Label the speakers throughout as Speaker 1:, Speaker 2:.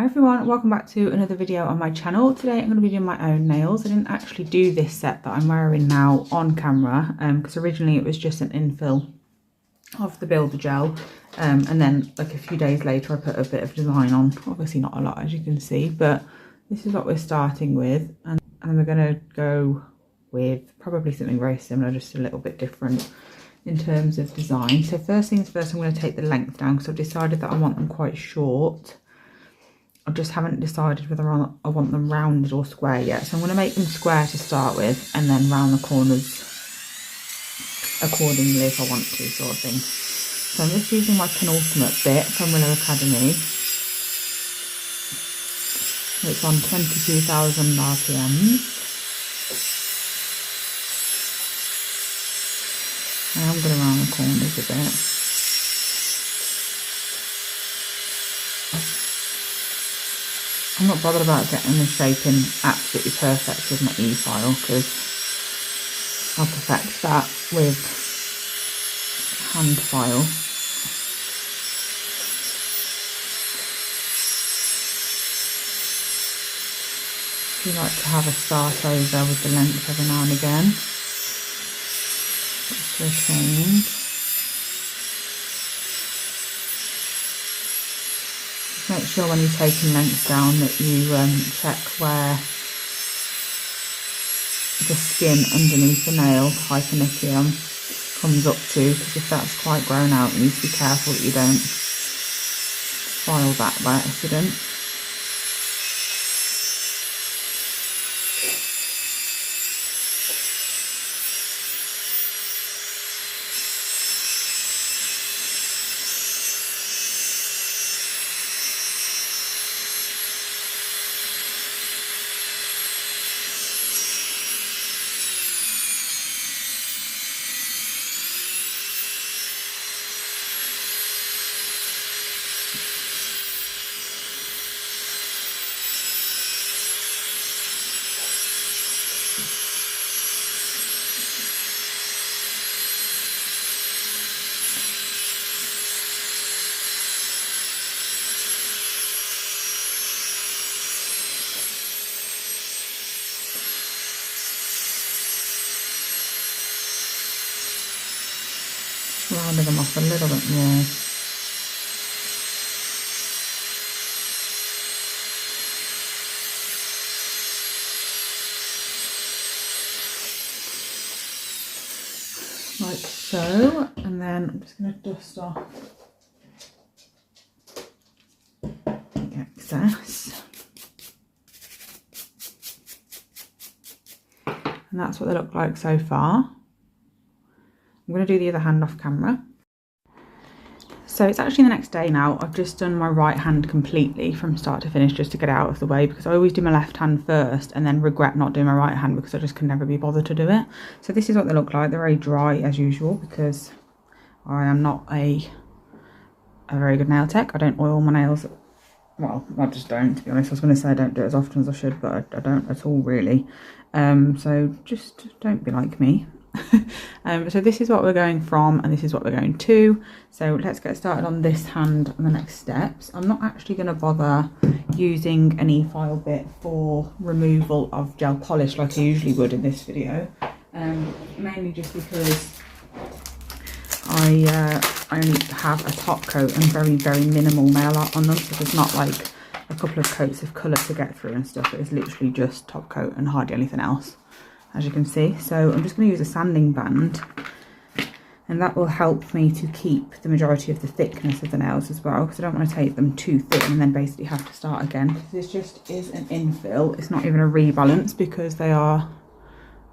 Speaker 1: Hi everyone, welcome back to another video on my channel. Today I'm going to be doing my own nails. I didn't actually do this set that I'm wearing now on camera because originally it was just an infill of the builder gel and then like a few days later I put a bit of design on. Obviously not a lot as you can see, but this is what we're starting with, and then we're going to go with probably something very similar, just a little bit different in terms of design. So first things first, I'm going to take the length down because I've decided that I want them quite short. I just haven't decided whether I want them rounded or square yet. So I'm going to make them square to start with and then round the corners accordingly if I want to, sort of thing. So I'm just using my penultimate bit from Willow Academy. It's on 22,000 RPMs. I am going to round the corners a bit. I'm not bothered about getting the shaping absolutely perfect with my e-file because I'll perfect that with hand file. I do like to have a start over with the length every now and again, just for a change. Make sure when you're taking lengths down that you check where the skin underneath the nail, hyponychium, comes up to, because if that's quite grown out you need to be careful that you don't file that by accident. Rounding them off a little bit more. Like so, and then I'm just going to dust off the excess. And that's what they look like so far. I'm going to do the other hand off camera. So it's actually the next day now. I've just done my right hand completely from start to finish just to get it out of the way, because I always do my left hand first and then regret not doing my right hand because I just can never be bothered to do it. So this is what they look like. They're very dry as usual because I am not a very good nail tech. I don't oil my nails. Well, I just don't, to be honest. I was going to say I don't do it as often as I should, but I don't at all really. So just don't be like me. So this is what we're going from and this is what we're going to. So let's get started on this hand and the next steps. I'm not actually going to bother using an e-file bit for removal of gel polish like I usually would in this video, mainly just because I only have a top coat and very minimal nail art on them, so there's not like a couple of coats of colour to get through and stuff. It's literally just top coat and hardly anything else, as you can see. So I'm just going to use a sanding band, and that will help me to keep the majority of the thickness of the nails as well, because I don't want to take them too thin and then basically have to start again. This just is an infill. It's not even a rebalance because they are,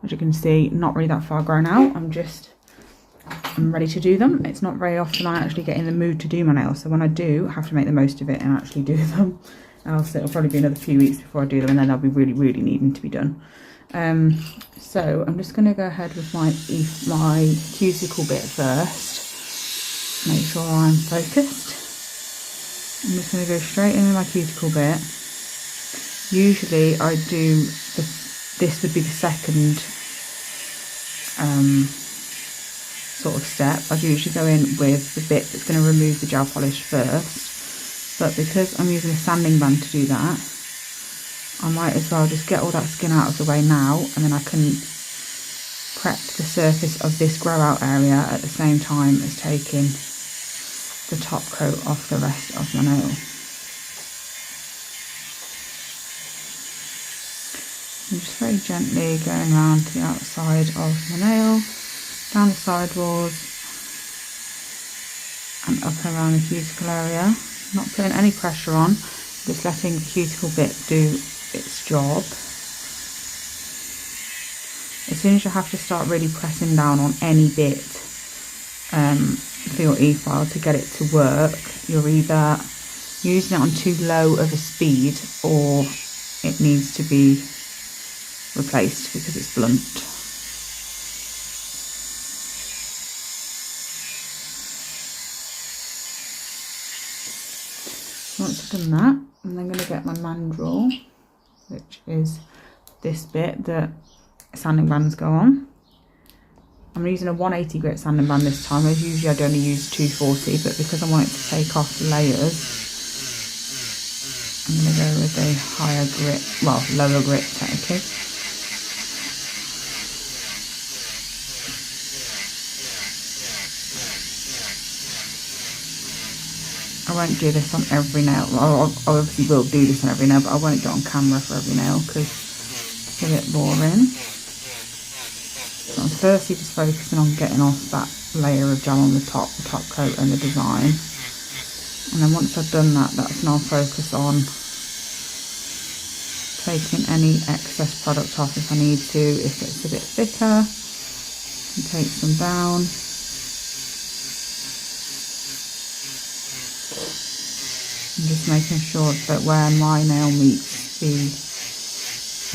Speaker 1: as you can see, not really that far grown out. I'm ready to do them. It's not very often I actually get in the mood to do my nails, so when I do, I have to make the most of it and actually do them. Else it'll probably be another few weeks before I do them, and then they'll be really needing to be done. So I'm just going to go ahead with my cuticle bit first. Make sure I'm focused. I'm just going to go straight in with my cuticle bit. Usually I do this would be the second sort of step. I'd usually go in with the bit that's going to remove the gel polish first, but because I'm using a sanding band to do that, I might as well just get all that skin out of the way now, and then I can prep the surface of this grow out area at the same time as taking the top coat off the rest of my nail. I'm just very gently going around to the outside of my nail, down the sidewalls and up and around the cuticle area. Not putting any pressure on, just letting the cuticle bit do its job. As soon as you have to start really pressing down on any bit for your e-file to get it to work, you're either using it on too low of a speed or it needs to be replaced because it's blunt. Once I've done that, I'm then going to get my mandrel, which is this bit that sanding bands go on. I'm using a 180 grit sanding band this time, as usually I'd only use 240, but because I want it to take off layers, I'm going to go with a higher grit, well, lower grit technically. I won't do this on every nail. Well, I obviously will do this on every nail, but I won't do it on camera for every nail because it's a bit boring. So I'm firstly just focusing on getting off that layer of gel on the top coat and the design. And then once I've done that, that's when I'll focus on taking any excess product off if I need to. If it's a bit thicker, and take some down. And just making sure that where my nail meets the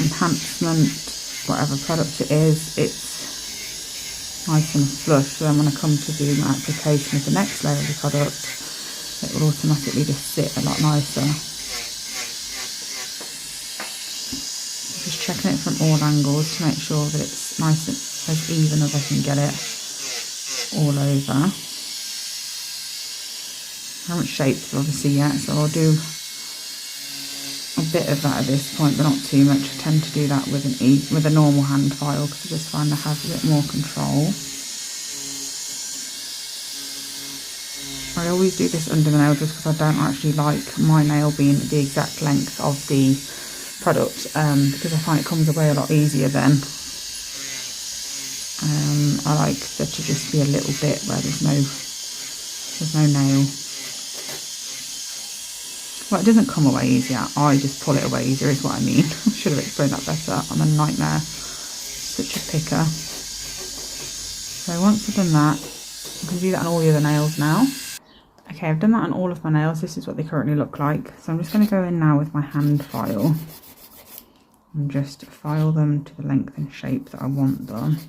Speaker 1: enhancement, whatever product it is, it's nice and flush. So then when I come to do my application of the next layer of the product, it will automatically just sit a lot nicer. Just checking it from all angles to make sure that it's nice and as even as I can get it all over. I haven't shaped it obviously yet, so I'll do a bit of that at this point, but not too much. I tend to do that with a normal hand file because I just find I have a bit more control. I always do this under the nail just because I don't actually like my nail being the exact length of the product, because I find it comes away a lot easier then. I like there to just be a little bit where there's no nail. Well, it doesn't come away easier, I just pull it away easier is what I mean. I should have explained that better. I'm a nightmare, such a picker. So once I've done that, I can do that on all the other nails now. Okay, I've done that on all of my nails. This is what they currently look like. So I'm just going to go in now with my hand file and just file them to the length and shape that I want them.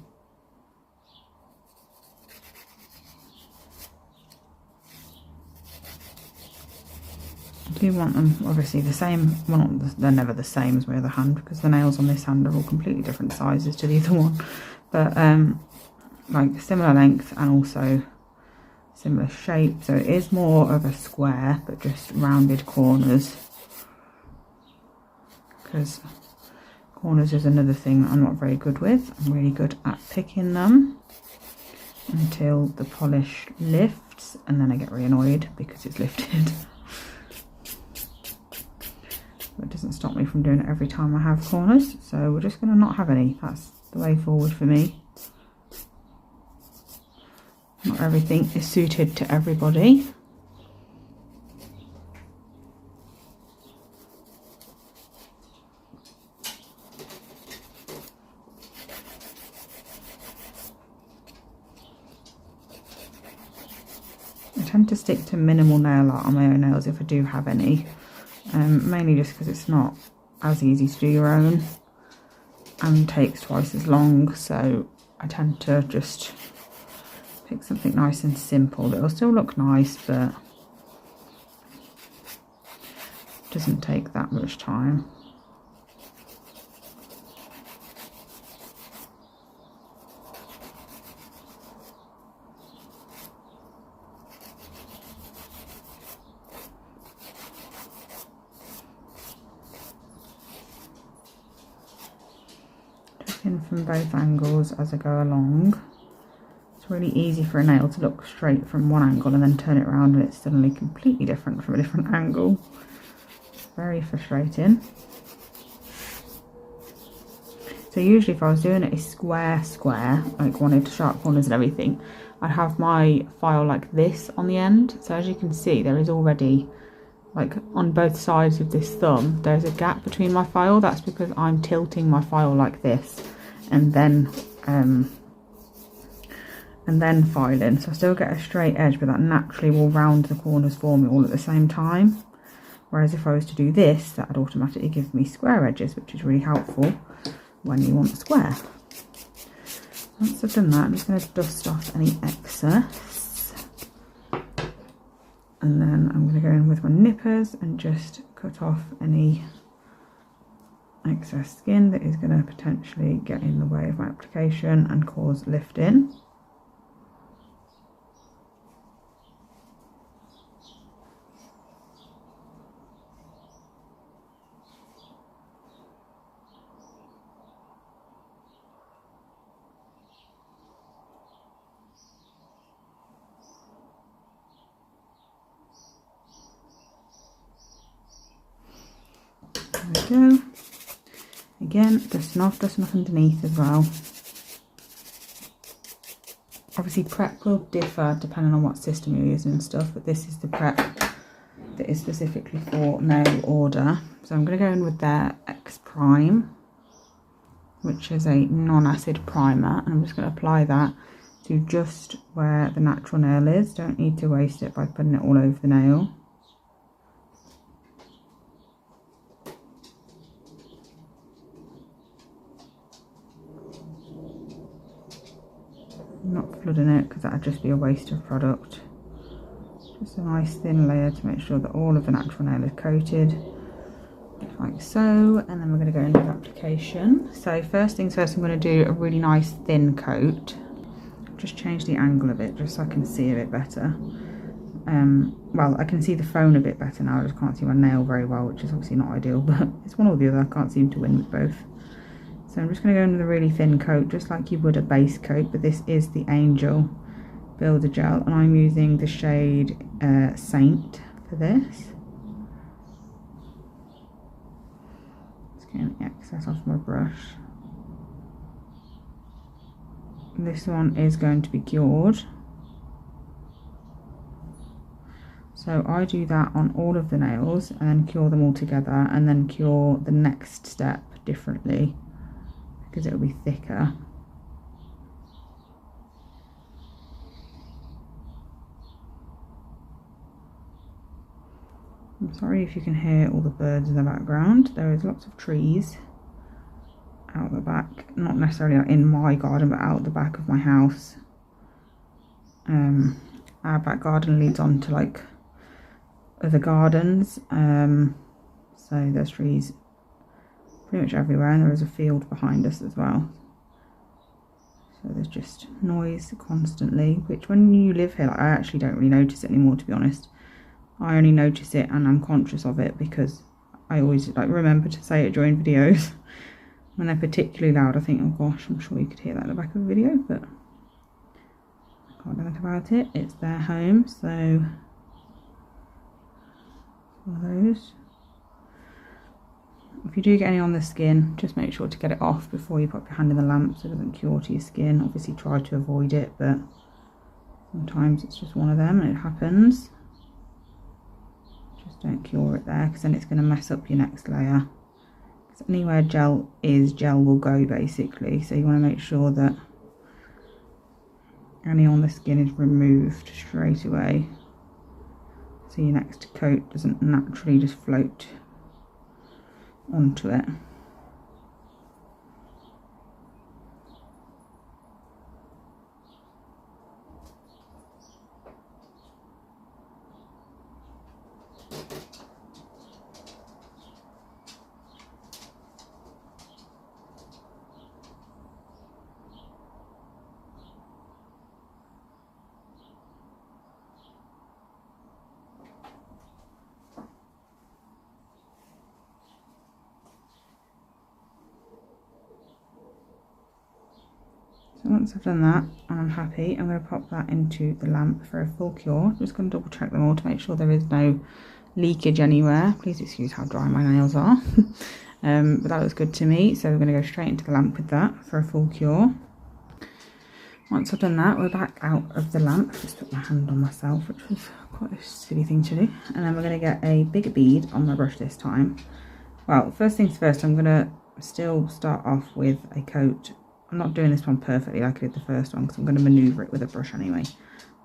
Speaker 1: I do want them obviously the same, well they're never the same as my other hand because the nails on this hand are all completely different sizes to the other one, but like similar length and also similar shape. So it is more of a square but just rounded corners, because corners is another thing that I'm not very good with. I'm really good at picking them until the polish lifts and then I get really annoyed because it's lifted. It doesn't stop me from doing it every time I have corners, so we're just going to not have any. That's the way forward for me. Not everything is suited to everybody. I tend to stick to minimal nail art on my own nails if I do have any. Mainly just because it's not as easy to do your own and takes twice as long, so I tend to just pick something nice and simple that will still look nice but doesn't take that much time. in from both angles as I go along. It's really easy for a nail to look straight from one angle and then turn it around and it's suddenly completely different from a different angle. It's very frustrating. So usually if I was doing it a square, like wanted sharp corners and everything, I'd have my file like this on the end. So as you can see, there is already, like on both sides of this thumb, there's a gap between my file. That's because I'm tilting my file like this and then filing. So I still get a straight edge, but that naturally will round the corners for me all at the same time. Whereas if I was to do this, that would automatically give me square edges, which is really helpful when you want a square. Once I've done that, I'm just going to dust off any excess. And then I'm going to go in with my nippers and just cut off any excess skin that is going to potentially get in the way of my application and cause lifting. There we go. Again, dusting off underneath as well. Obviously prep will differ depending on what system you're using and stuff, but this is the prep that is specifically for nail order. So I'm going to go in with their X Prime, which is a non-acid primer, and I'm just going to apply that to just where the natural nail is. Don't need to waste it by putting it all over the nail. Not flooding it because that would just be a waste of product. Just a nice thin layer to make sure that all of the natural nail is coated, like so. And then we're going to go into the application. So first things first, I'm going to do a really nice thin coat. Just change the angle a bit just so I can see a bit better. Well, I can see the phone a bit better now. I just can't see my nail very well, which is obviously not ideal, but it's one or the other. I can't seem to win with both. So I'm just going to go in with a really thin coat, just like you would a base coat, but this is the AnGel Builder Gel, and I'm using the shade Saint for this. Just getting the excess off my brush. This one is going to be cured. So I do that on all of the nails and then cure them all together, and then cure the next step differently, because it will be thicker. I'm sorry if you can hear all the birds in the background. There is lots of trees out the back, not necessarily in my garden, but out the back of my house. Our back garden leads on to like other gardens, so there's trees pretty much everywhere, and there is a field behind us as well. So there's just noise constantly, which when you live here, like, I actually don't really notice it anymore, to be honest. I only notice it and I'm conscious of it because I always like remember to say it during videos. When they're particularly loud, I think, oh gosh, I'm sure you could hear that in the back of the video, but I can't do anything about it. It's their home, so one of those. If you do get any on the skin, just make sure to get it off before you pop your hand in the lamp so it doesn't cure to your skin. Obviously try to avoid it, but sometimes it's just one of them and it happens. Just don't cure it there, because then it's going to mess up your next layer. Because anywhere gel is, gel will go basically. So you want to make sure that any on the skin is removed straight away, so your next coat doesn't naturally just float onto it. So once I've done that and I'm happy, I'm going to pop that into the lamp for a full cure. Just going to double check them all to make sure there is no leakage anywhere. Please excuse how dry my nails are. But that looks good to me, so we're going to go straight into the lamp with that for a full cure. Once I've done that, we're back out of the lamp. Just put my hand on myself, which was quite a silly thing to do. And then we're going to get a bigger bead on my brush this time. Well, first things first, I'm going to still start off with a coat. I'm not doing this one perfectly like I did the first one because I'm going to manoeuvre it with a brush anyway.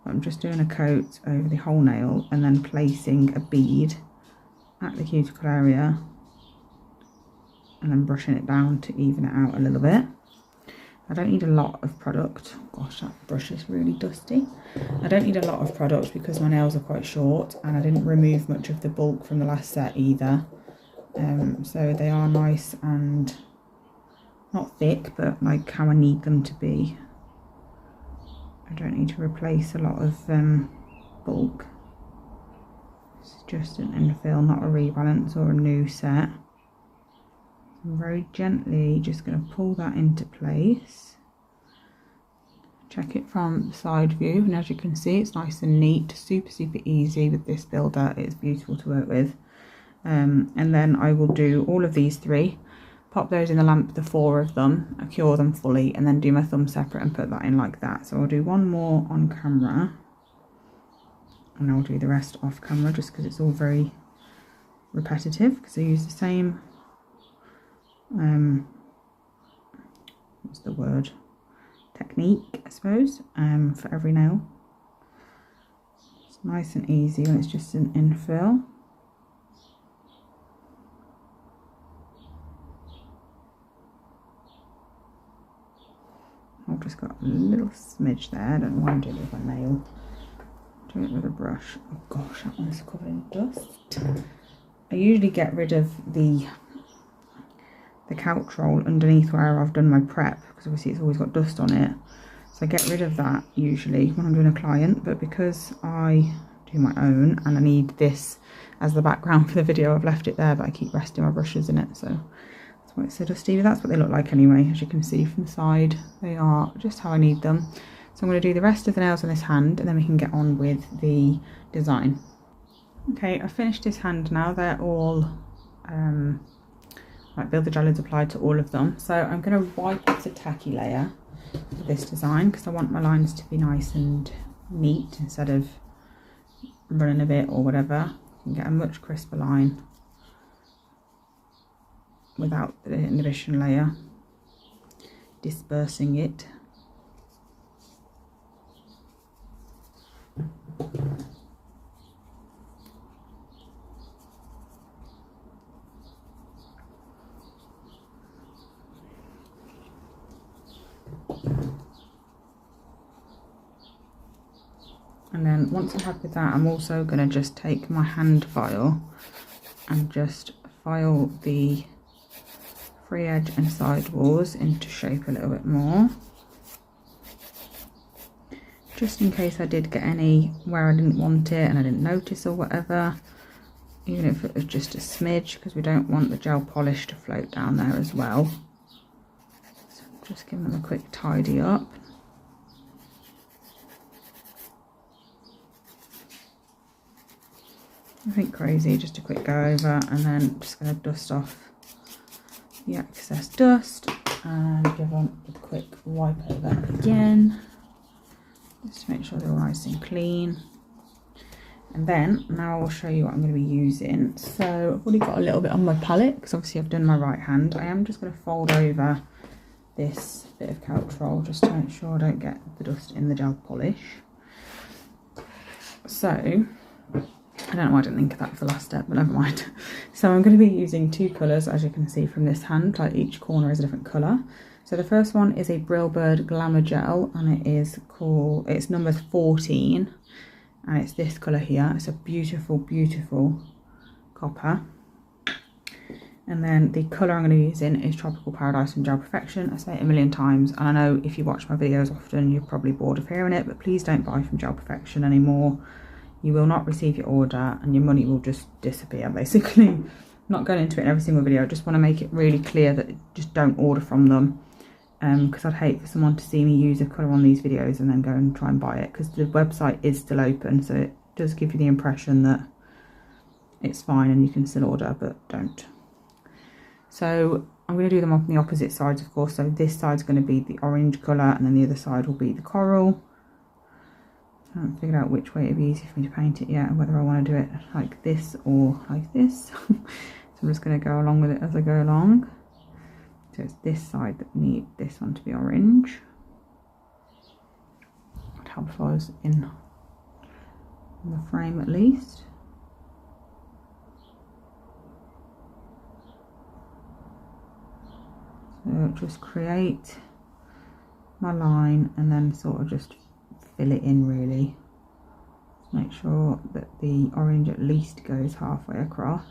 Speaker 1: But I'm just doing a coat over the whole nail and then placing a bead at the cuticle area and then brushing it down to even it out a little bit. I don't need a lot of product. Gosh, that brush is really dusty. I don't need a lot of product because my nails are quite short and I didn't remove much of the bulk from the last set either. So they are nice and not thick, but like how I need them to be. I don't need to replace a lot of bulk. It's just an infill, not a rebalance or a new set. I'm very gently just going to pull that into place. Check it from the side view, and as you can see, it's nice and neat, super easy with this builder. It's beautiful to work with. And then I will do all of these three, pop those in the lamp, the 4 of them, cure them fully, and then do my thumb separate and put that in like that. So I'll do one more on camera, and I'll do the rest off camera just because it's all very repetitive, because I use the same, what's the word, technique, I suppose, for every nail. It's nice and easy when it's just an infill. I've just got a little smidge there. I don't know why I'm doing it with my nail. Do it with a brush. Oh gosh, that one's covered in dust. I usually get rid of the couch roll underneath where I've done my prep, because obviously it's always got dust on it. So I get rid of that usually when I'm doing a client, but because I do my own and I need this as the background for the video, I've left it there, but I keep resting my brushes in it, so that's why it's so dusty. But that's what they look like anyway, as you can see from the side. They are just how I need them. So I'm going to do the rest of the nails on this hand and then we can get on with the design. Okay, I've finished this hand now. They're all like builder gel is applied to all of them. So I'm going to wipe off the tacky layer for this design because I want my lines to be nice and neat instead of running a bit or whatever. You can get a much crisper line without the inhibition layer dispersing it. And then once I'm happy with that, I'm also going to just take my hand file and just file the free edge and side walls into shape a little bit more, just in case I did get any where I didn't want it and I didn't notice or whatever, even if it was just a smidge, because we don't want the gel polish to float down there as well. So just give them a quick tidy up. Nothing crazy, just a quick go over, and then just going to dust off the excess dust and give them a quick wipe over again, just to make sure they're all nice and clean. And then now I'll show you what I'm going to be using. So I've already got a little bit on my palette because obviously I've done my right hand. I am just going to fold over this bit of couch roll just to make sure I don't get the dust in the gel polish. So I don't know why I didn't think of that for the last step, but never mind. So I'm going to be using 2 colours, as you can see from this hand, like each corner is a different colour. So the first one is a Brillbird Glamour Gel, and it is called, it's number 14, and it's this colour here. It's a beautiful, beautiful copper. And then the colour I'm going to be using is Tropical Paradise from Gel Perfection. I say it a million times, and I know if you watch my videos often, you're probably bored of hearing it, but please don't buy from Gel Perfection anymore. You will not receive your order and your money will just disappear, basically. I'm not going into it in every single video. I just want to make it really clear that just don't order from them because I'd hate for someone to see me use a colour on these videos and then go and try and buy it, because the website is still open, so it does give you the impression that it's fine and you can still order, but don't. So I'm going to do them on the opposite sides, of course. So this side's going to be the orange colour and then the other side will be the coral. I haven't figured out which way it'd be easy for me to paint it yet, whether I want to do it like this or like this. So I'm just going to go along with it as I go along. So it's this side that need this one to be orange. It'd help if I was in the frame at least. So just create my line and then sort of just fill it in really. Make sure that the orange at least goes halfway across.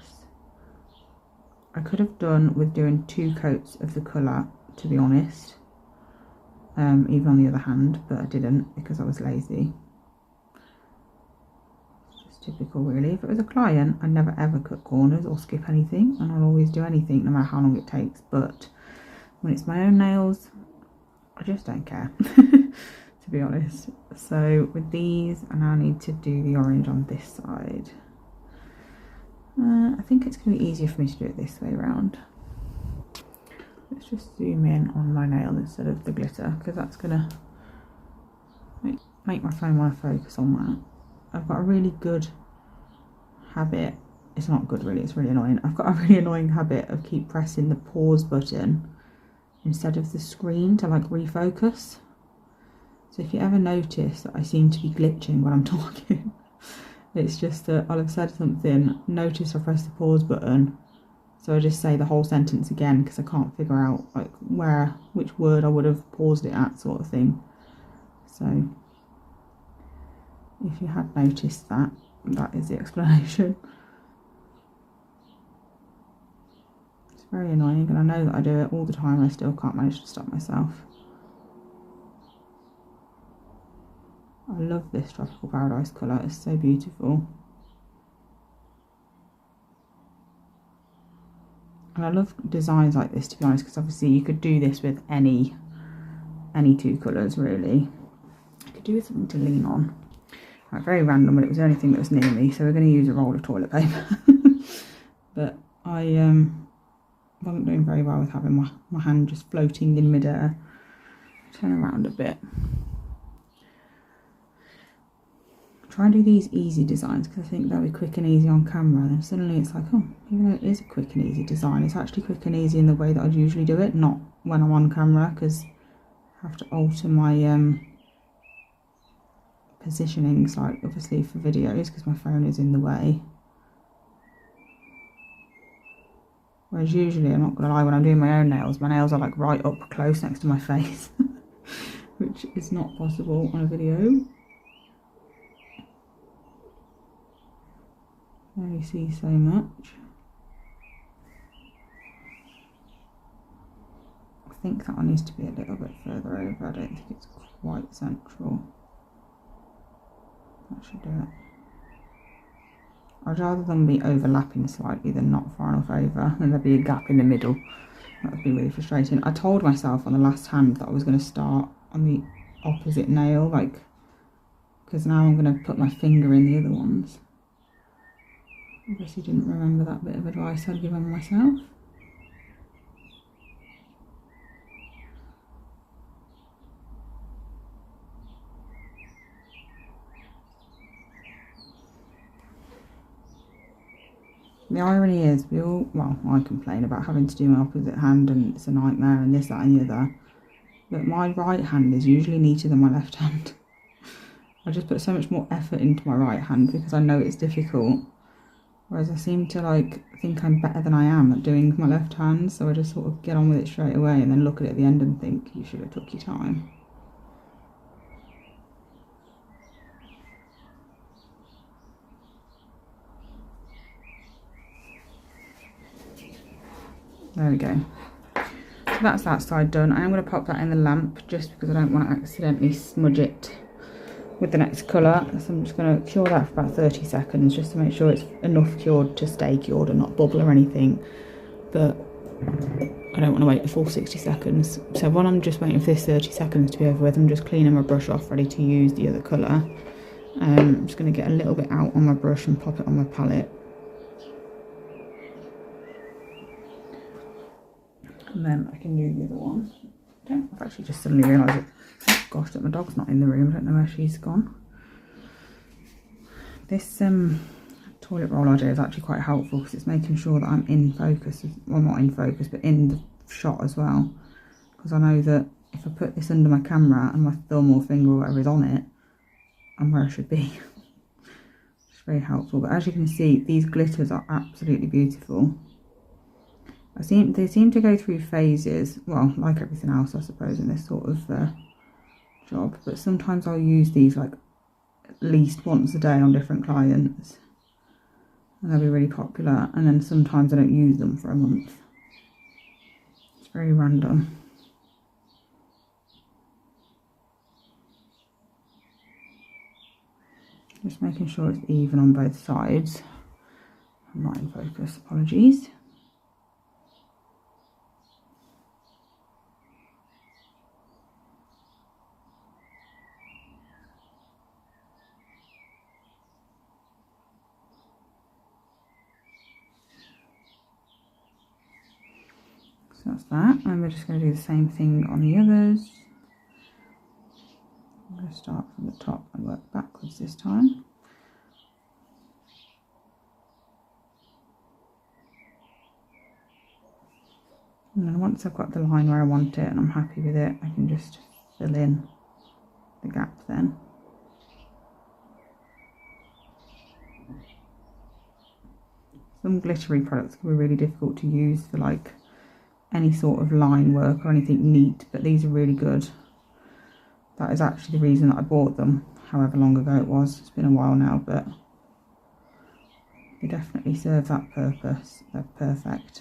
Speaker 1: I could have done with doing 2 coats of the colour, to be honest, even on the other hand, but I didn't because I was lazy. It's just typical really. If it was a client, I never ever cut corners or skip anything, and I'll always do anything no matter how long it takes, but when it's my own nails, I just don't care, to be honest. So with these, I now need to do the orange on this side. I think it's going to be easier for me to do it this way around. Let's just zoom in on my nail instead of the glitter, because that's going to make my phone want to focus on that. I've got a really good habit. It's not good really, it's really annoying. I've got a really annoying habit of keep pressing the pause button instead of the screen to like refocus. So if you ever notice that I seem to be glitching when I'm talking, it's just that I'll have said something, notice I press the pause button, so I just say the whole sentence again because I can't figure out like which word I would have paused it at, sort of thing. So if you had noticed that, that is the explanation. It's very annoying, and I know that I do it all the time and I still can't manage to stop myself. I love this Tropical Paradise colour, it's so beautiful. And I love designs like this, to be honest, because obviously you could do this with any 2 colours really. I could do with something to lean on. Right, very random, but it was the only thing that was near me, so we're going to use a roll of toilet paper. But I wasn't doing very well with having my hand just floating in midair. Turn around a bit. Try and do these easy designs because I think they'll be quick and easy on camera, and then suddenly it's like, oh, even though it is a quick and easy design, it's actually quick and easy in the way that I'd usually do it, not when I'm on camera, because I have to alter my positioning slightly, obviously for videos, because my phone is in the way. Whereas usually, I'm not going to lie, when I'm doing my own nails, my nails are like right up close next to my face, which is not possible on a video. There you see so much. I think that one needs to be a little bit further over. I don't think it's quite central. That should do it. I'd rather them be overlapping slightly than not far enough over, and there'd be a gap in the middle. That would be really frustrating. I told myself on the last hand that I was going to start on the opposite nail, like, because now I'm going to put my finger in the other ones. Obviously didn't remember that bit of advice I'd given myself. The irony is, I complain about having to do my opposite hand and it's a nightmare and this, that and the other, but my right hand is usually neater than my left hand. I just put so much more effort into my right hand because I know it's difficult. Whereas I seem to like think I'm better than I am at doing my left hand, so I just sort of get on with it straight away and then look at it at the end and think, you should have took your time. There we go. So that's that side done. I am going to pop that in the lamp just because I don't want to accidentally smudge it with the next colour. So I'm just going to cure that for about 30 seconds just to make sure it's enough cured to stay cured and not bubble or anything. But I don't want to wait the full 60 seconds. So while I'm just waiting for this 30 seconds to be over with, I'm just cleaning my brush off, ready to use the other colour. I'm just going to get a little bit out on my brush and pop it on my palette. And then I can do the other one. I've actually just suddenly realised it. Oh gosh, that my dog's not in the room. I don't know where she's gone. This toilet roll idea is actually quite helpful because it's making sure that I'm in focus. Well, not in focus, but in the shot as well. Because I know that if I put this under my camera and my thumb or finger or whatever is on it, I'm where I should be. It's very helpful. But as you can see, these glitters are absolutely beautiful. They seem to go through phases, well, like everything else I suppose in this sort of job, but sometimes I'll use these like at least once a day on different clients and they'll be really popular, and then sometimes I don't use them for a month. It's very random. Just making sure it's even on both sides. I'm not in focus, apologies. So that's that, and we're just going to do the same thing on the others. I'm going to start from the top and work backwards this time. And then once I've got the line where I want it and I'm happy with it, I can just fill in the gap then. Some glittery products can be really difficult to use for like any sort of line work or anything neat, but these are really good. That is actually the reason that I bought them, however long ago it was. It's been a while now, but they definitely serve that purpose. They're perfect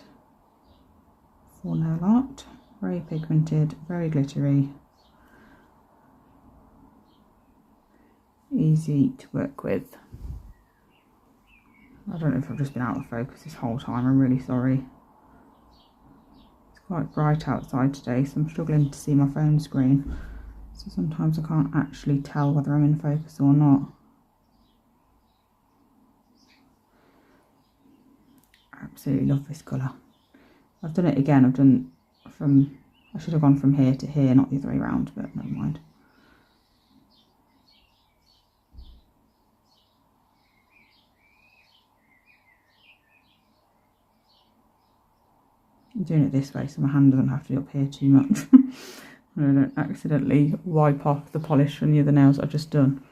Speaker 1: for nail art. Very pigmented, very glittery, easy to work with. I don't know if I've just been out of focus this whole time, I'm really sorry. Quite bright outside today, so I'm struggling to see my phone screen, so sometimes I can't actually tell whether I'm in focus or not. I absolutely love this colour. I've done it again. I should have gone from here to here, not the other way around, but never mind. I'm doing it this way so my hand doesn't have to be up here too much. I don't accidentally wipe off the polish from the other nails I've just done.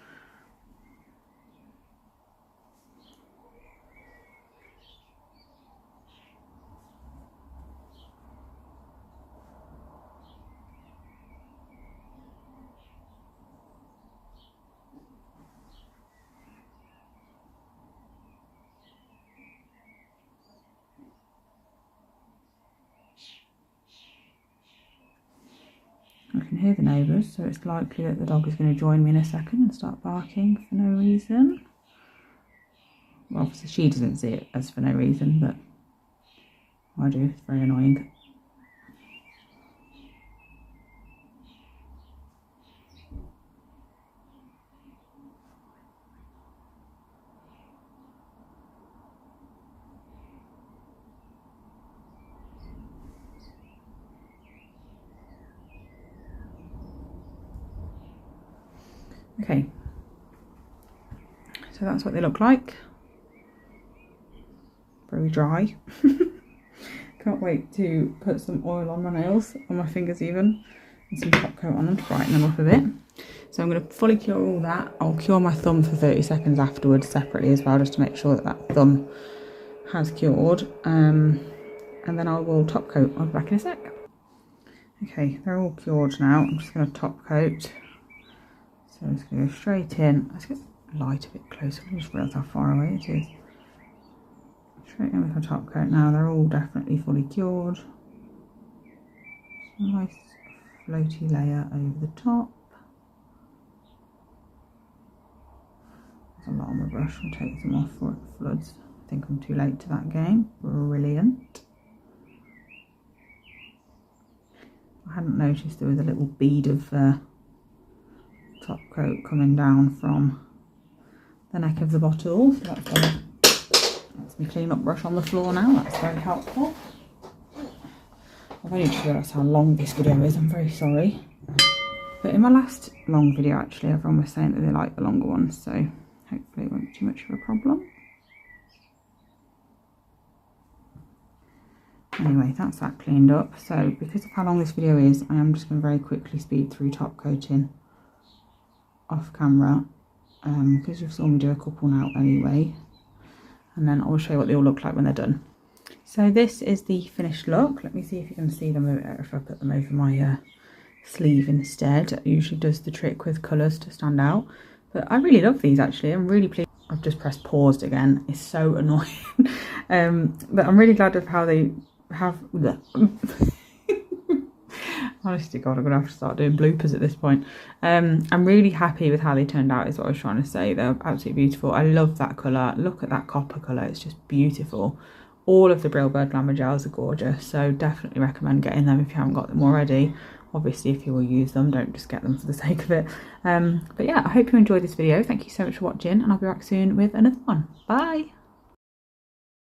Speaker 1: I can hear the neighbours, so it's likely that the dog is going to join me in a second and start barking for no reason. Well, obviously she doesn't see it as for no reason, but I do. It's very annoying. Okay, so that's what they look like. Very dry. Can't wait to put some oil on my nails, on my fingers even, and some top coat on them to brighten them up a bit. So I'm going to fully cure all that. I'll cure my thumb for 30 seconds afterwards separately as well, just to make sure that that thumb has cured. And then I will top coat. I'll be back in a sec. Okay, they're all cured now. I'm just going to top coat. So I'm just going to go straight in. Let's get the light a bit closer. I just realised how far away it is. Straight in with my top coat now. They're all definitely fully cured. A nice floaty layer over the top. There's a lot on my brush. I'll take some off before it floods. I think I'm too late to that game. Brilliant. I hadn't noticed there was a little bead of top coat coming down from the neck of the bottle. So that's my clean up brush on the floor now. That's very helpful. I've only just realised how long this video is. I'm very sorry. But in my last long video, actually, everyone was saying that they like the longer ones, so hopefully it won't be too much of a problem. Anyway, that's that cleaned up. So because of how long this video is, I am just going to very quickly speed through top coating off camera, because you've saw me do a couple now anyway, and then I'll show you what they all look like when they're done. So this is the finished look. Let me see if you can see them if I put them over my sleeve instead. It usually does the trick with colours to stand out, but I really love these actually. I'm really pleased. I've just pressed paused again, it's so annoying. But I'm really glad of how they have honestly god, I'm gonna have to start doing bloopers at this point. I'm really happy with how they turned out is what I was trying to say. They're absolutely beautiful. I love that colour. Look at that copper colour, it's just beautiful. All of the Brill Bird Glamour gels are gorgeous, so definitely recommend getting them if you haven't got them already. Obviously, if you will use them, don't just get them for the sake of it. But yeah, I hope you enjoyed this video. Thank you so much for watching, and I'll be back soon with another one. Bye!